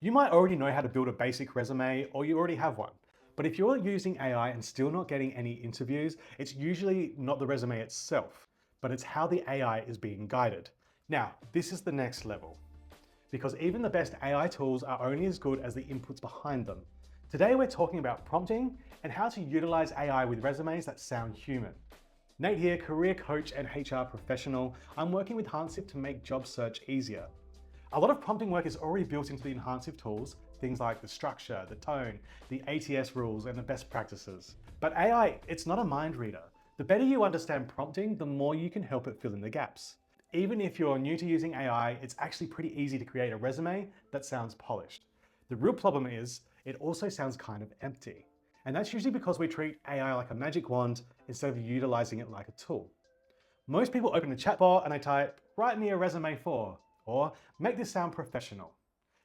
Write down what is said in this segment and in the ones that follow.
You might already know how to build a basic resume or you already have one. But if you're using AI and still not getting any interviews, it's usually not the resume itself, but it's how the AI is being guided. Now, this is the next level, because even the best AI tools are only as good as the inputs behind them. Today, we're talking about prompting and how to utilize AI with resumes that sound human. Nate here, career coach and HR professional. I'm working with Enhancv to make job search easier. A lot of prompting work is already built into the Enhancv tools, things like the structure, the tone, the ATS rules, and the best practices. But AI, it's not a mind reader. The better you understand prompting, the more you can help it fill in the gaps. Even if you're new to using AI, it's actually pretty easy to create a resume that sounds polished. The real problem is, it also sounds kind of empty. And that's usually because we treat AI like a magic wand instead of utilizing it like a tool. Most people open a chatbot and they type, "Write me a resume for," or "Make this sound professional."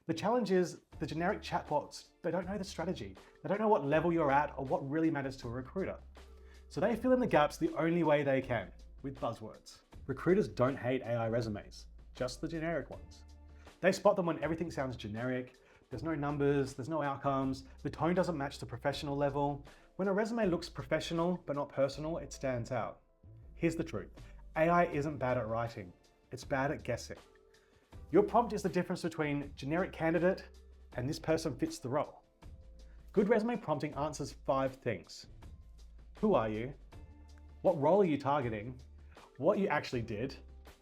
The challenge is the generic chatbots, they don't know the strategy. They don't know what level you're at or what really matters to a recruiter. So they fill in the gaps the only way they can, with buzzwords. Recruiters don't hate AI resumes, just the generic ones. They spot them when everything sounds generic. There's no numbers, there's no outcomes, the tone doesn't match the professional level. When a resume looks professional but not personal, it stands out. Here's the truth. AI isn't bad at writing, it's bad at guessing. Your prompt is the difference between generic candidate and this person fits the role. Good resume prompting answers 5 things. Who are you? What role are you targeting? What you actually did?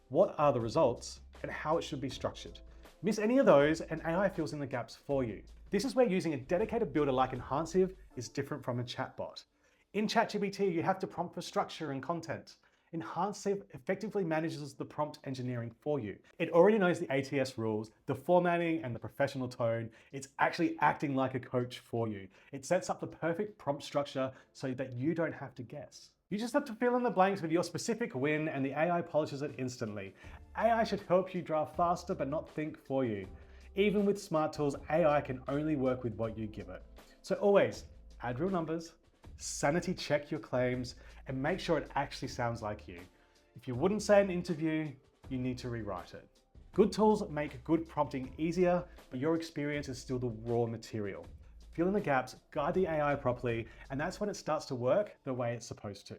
What are the results? And how it should be structured. Miss any of those and AI fills in the gaps for you. This is where using a dedicated builder like Enhancv is different from a chatbot. In ChatGPT, you have to prompt for structure and content. Enhancv effectively manages the prompt engineering for you. It already knows the ATS rules, the formatting and the professional tone. It's actually acting like a coach for you. It sets up the perfect prompt structure so that you don't have to guess. You just have to fill in the blanks with your specific win and the AI polishes it instantly. AI should help you draft faster but not think for you. Even with smart tools, AI can only work with what you give it. So always add real numbers, sanity check your claims, and make sure it actually sounds like you. If you wouldn't say in an interview, you need to rewrite it. Good tools make good prompting easier, but your experience is still the raw material. Fill in the gaps, guide the AI properly, and that's when it starts to work the way it's supposed to.